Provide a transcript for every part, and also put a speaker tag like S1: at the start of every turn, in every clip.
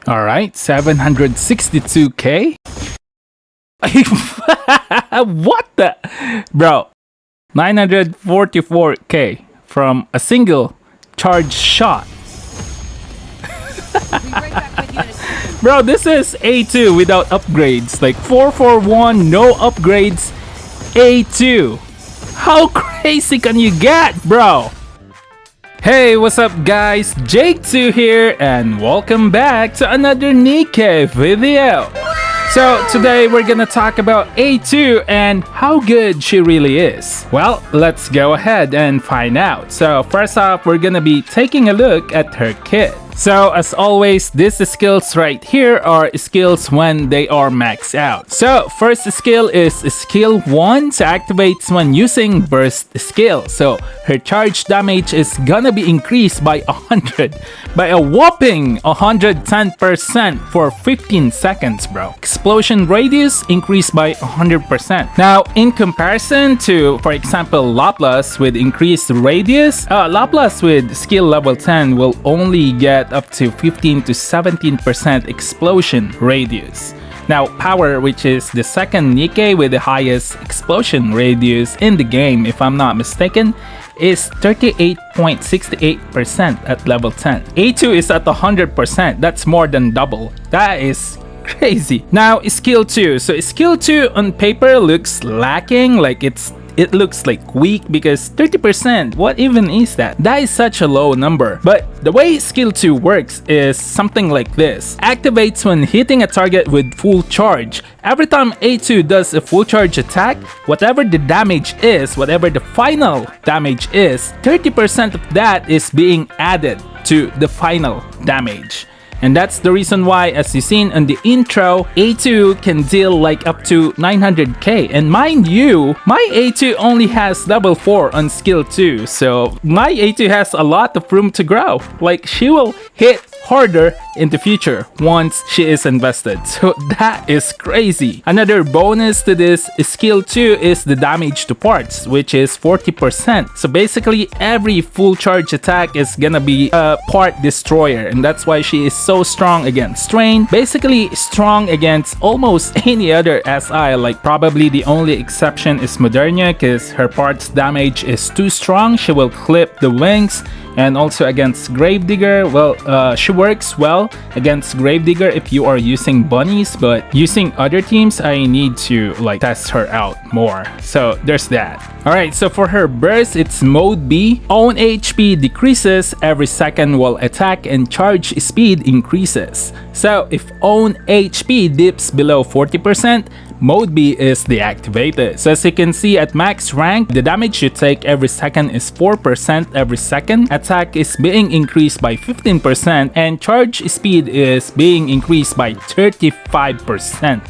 S1: Alright, 762k? What the? Bro, 944k from a single charge shot. Bro, this is A2 without upgrades. Like 441, no upgrades. A2. How crazy can you get, bro? Hey, what's up guys? Jake2 here and welcome back to another NIKKE video. So today we're gonna talk about A2 and how good she really is. Well, let's go ahead and find out. So first off, we're gonna be taking a look at her kit. So as always, these skills right here are skills when they are maxed out. So first skill is skill 1, so activates when using burst skill. So her charge damage is gonna be increased by 100, by a whopping 110% for 15 seconds, bro. Explosion radius increased by 100%. Now in comparison to, for example, Laplas with increased radius, Laplas with skill level 10 will only get up to 15 to 17% explosion radius. Now Power, which is the second NIKKE with the highest explosion radius in the game, if I'm not mistaken, is 38.68% at level 10. A2 is at 100%, that's more than double. That is crazy. Now skill 2. So skill 2 on paper looks lacking, like it looks like weak because 30%, what even is that? That is such a low number. But the way skill 2 works is something like this. Activates when hitting a target with full charge. Every time A2 does a full charge attack, whatever the damage is, whatever the final damage is, 30% of that is being added to the final damage. And that's the reason why, as you seen in the intro, A2 can deal like up to 900k. And mind you, my A2 only has level 4 on skill 2. So my A2 has a lot of room to grow. Like she will hit harder in the future once she is invested. So that is crazy. Another bonus to this skill 2 is the damage to parts, which is 40%. So basically every full charge attack is gonna be a part destroyer, and that's why she is so strong against strain. Basically strong against almost any other SI. Like probably the only exception is Modernia, because her parts damage is too strong. She will clip the wings. And also against Gravedigger, well, she works well against Gravedigger if you are using bunnies, but using other teams, I need to like test her out more. So there's that. Alright, so for her burst, it's mode B. Own HP decreases every second while attack and charge speed increases. So if own HP dips below 40%, Mode B is deactivated. So as you can see at max rank, the damage you take every second is 4% every second. Attack is being increased by 15% and charge speed is being increased by 35%.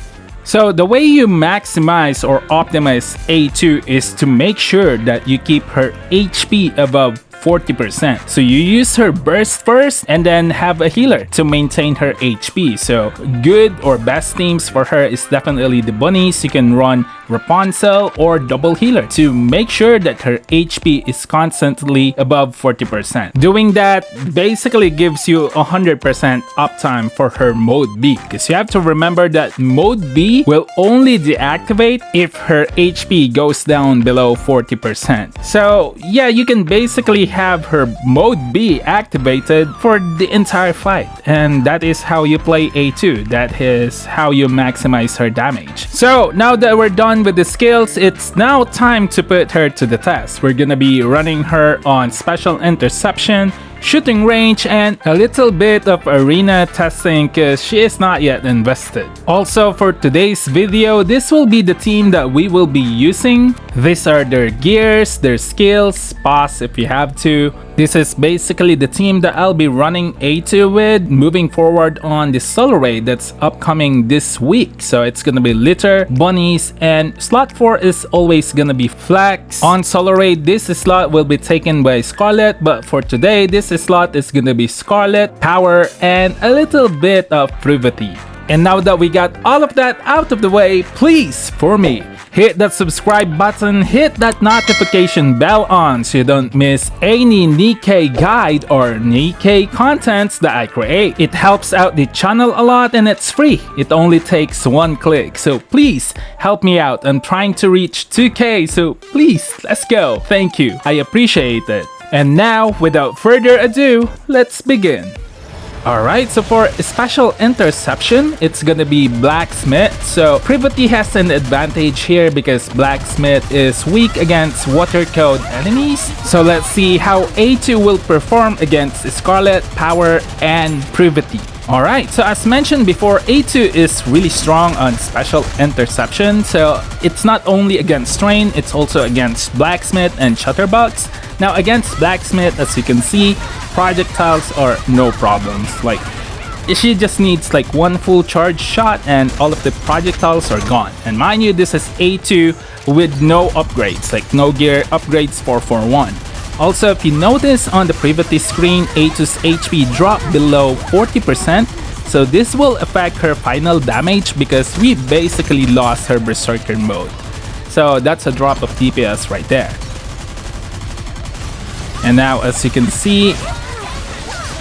S1: So the way you maximize or optimize A2 is to make sure that you keep her HP above 40%. So you use her burst first and then have a healer to maintain her HP. So good or best teams for her is definitely the bunnies. You can run Rapunzel or double healer to make sure that her HP is constantly above 40%. Doing that basically gives you 100% uptime for her mode B, because you have to remember that mode B will only deactivate if her HP goes down below 40%. So yeah, you can basically have her mode B activated for the entire fight, and that is how you play A2. That is how you maximize her damage. So now that we're done with the skills, it's now time to put her to the test. We're gonna be running her on special interception, shooting range, and a little bit of arena testing because she is not yet invested. Also for today's video, this will be the team that we will be using. These are their gears, their skills, pause if you have to. This is basically the team that I'll be running A2 with moving forward on the solo raid that's upcoming this week. So it's gonna be Litter, Bunnies, and slot 4 is always gonna be Flex. On solo raid, this slot will be taken by Scarlet, but for today, this slot is gonna be Scarlet, Power, and a little bit of Privity. And now that we got all of that out of the way, please, for me, hit that subscribe button, hit that notification bell on so you don't miss any NIKKE guide or NIKKE contents that I create. It helps out the channel a lot and it's free. It only takes one click. So please help me out. I'm trying to reach 2K, so please, let's go. Thank you. I appreciate it. And now, without further ado, let's begin. Alright, so for a special interception, it's gonna be Blacksmith. So Privity has an advantage here because Blacksmith is weak against water code enemies. So let's see how A2 will perform against Scarlet, Power, and Privity. Alright, so as mentioned before, A2 is really strong on special interception. So it's not only against Strain, it's also against Blacksmith and Shutterbox. Now against Blacksmith, as you can see, projectiles are no problems. Like, she just needs like one full charge shot and all of the projectiles are gone. And mind you, this is A2 with no upgrades, like no gear upgrades 441. Also, if you notice on the Privity screen, A2's HP dropped below 40%. So this will affect her final damage because we basically lost her Berserker mode. So that's a drop of DPS right there. And now, as you can see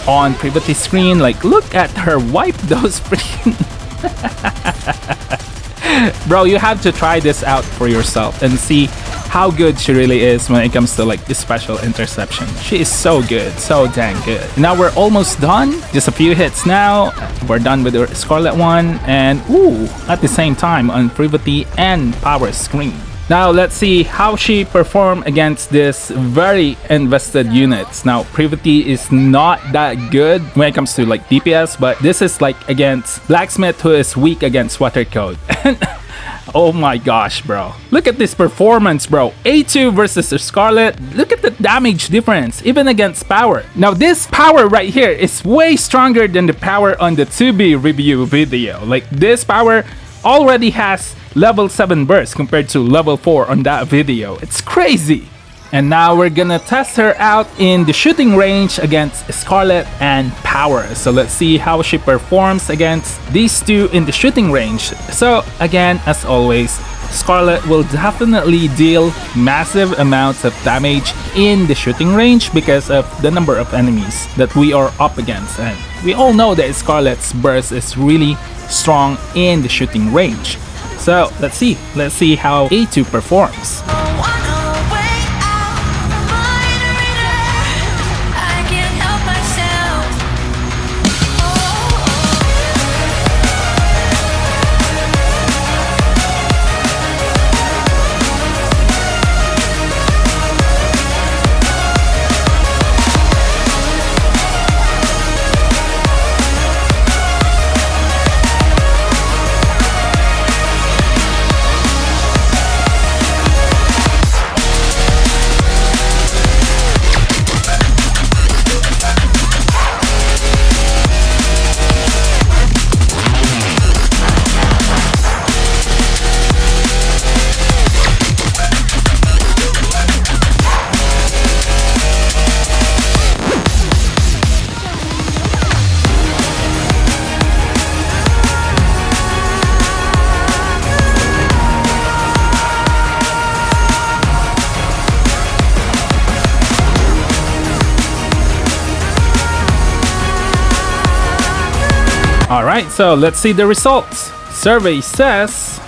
S1: on Privity screen, like, look at her wipe those freaking... Bro, you have to try this out for yourself and see how good she really is when it comes to like this special interception. She is so good, so dang good. Now we're almost done. Just a few hits now. We're done with the Scarlet one and ooh, at the same time on Privity and Power screen. Now let's see how she performed against this very invested units. Now Privity is not that good when it comes to like DPS, but this is like against Blacksmith who is weak against water code. Oh my gosh, bro. Look at this performance, bro. A2 versus the Scarlet. Look at the damage difference, even against Power. Now this Power right here is way stronger than the Power on the 2B review video. Like, this Power already has level 7 burst compared to level 4 on that video. It's crazy. And now we're gonna test her out in the shooting range against Scarlet and Power. So let's see how she performs against these two in the shooting range. So again, as always, Scarlet will definitely deal massive amounts of damage in the shooting range because of the number of enemies that we are up against. And we all know that Scarlet's burst is really strong in the shooting range. So let's see how A2 performs. Alright, so let's see the results. Survey says...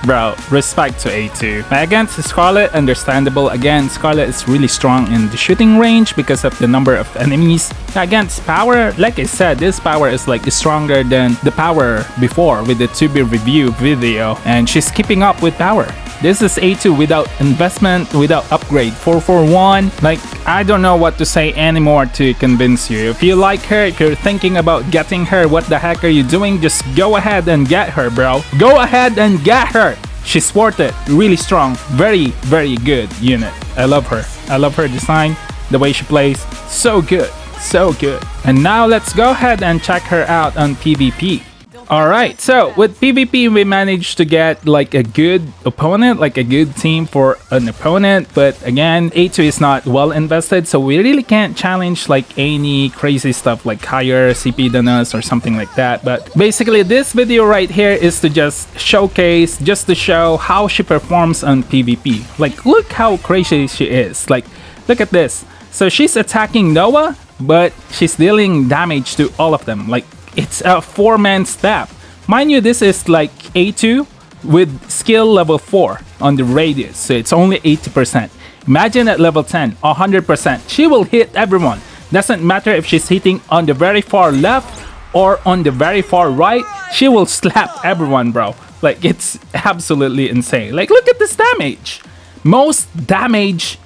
S1: Bro, respect to A2. Against Scarlet, understandable. Again, Scarlet is really strong in the shooting range because of the number of enemies. Against Power, like I said, this Power is like stronger than the Power before with the 2B review video. And she's keeping up with Power. This is A2 without investment, without upgrade. 441. Like, I don't know what to say anymore to convince you. If you like her, if you're thinking about getting her, what the heck are you doing? Just go ahead and get her, bro. Go ahead and get her. She's worth it. Really strong. Very, very good unit. I love her. I love her design. The way she plays. So good. So good. And now let's go ahead and check her out on PvP. Alright, so with PvP we managed to get like a good opponent, like a good team for an opponent, but again, A2 is not well invested, so we really can't challenge like any crazy stuff like higher CP than us or something like that. But basically this video right here is to just showcase, just to show how she performs on PvP. Like look how crazy she is, like look at this. So she's attacking Noah, but she's dealing damage to all of them. Like it's a 4-man stab. Mind you, this is like A2 with skill level 4 on the radius, so it's only 80%. Imagine at level 10, 100%. She will hit everyone. Doesn't matter if she's hitting on the very far left or on the very far right, she will slap everyone, bro. Like it's absolutely insane. Like look at this damage. Most damage,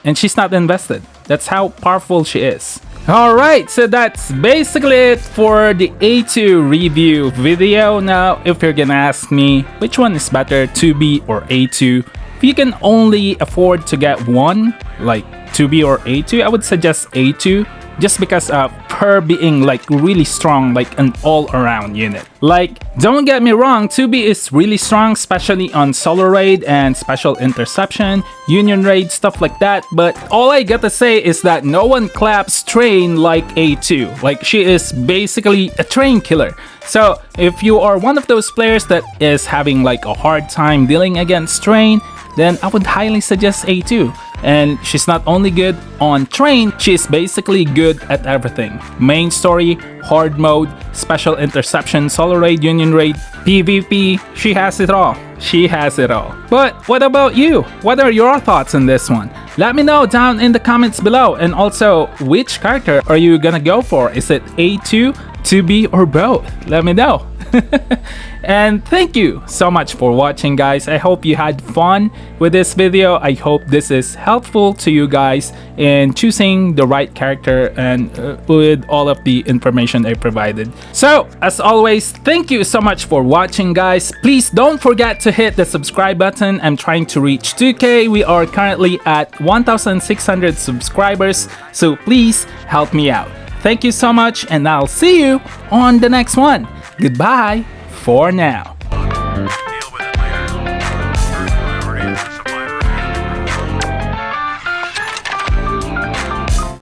S1: and she's not invested. That's how powerful she is. Alright, so that's basically it for the A2 review video. Now, if you're gonna ask me which one is better, 2B or A2, if you can only afford to get one, like 2B or A2, I would suggest A2, just because of her being like really strong, like an all-around unit. Like, don't get me wrong, 2B is really strong, especially on solo raid and special interception, union raid, stuff like that, but all I gotta say is that no one claps Train like A2. Like, she is basically a train killer. So if you are one of those players that is having like a hard time dealing against Train, then I would highly suggest A2. And she's not only good on Train, she's basically good at everything. Main story, hard mode, special interception, solo raid, union raid, PvP, she has it all. She has it all. But what about you? What are your thoughts on this one? Let me know down in the comments below. And also, which character are you gonna go for? Is it A2, 2B, or both? Let me know. And thank you so much for watching, guys. I hope you had fun with this video. I hope this is helpful to you guys in choosing the right character and with all of the information I provided. So as always, thank you so much for watching, guys. Please don't forget to hit the subscribe button. I'm trying to reach 2K. We are currently at 1,600 subscribers, so please help me out. Thank you so much, and I'll see you on the next one. Goodbye for now.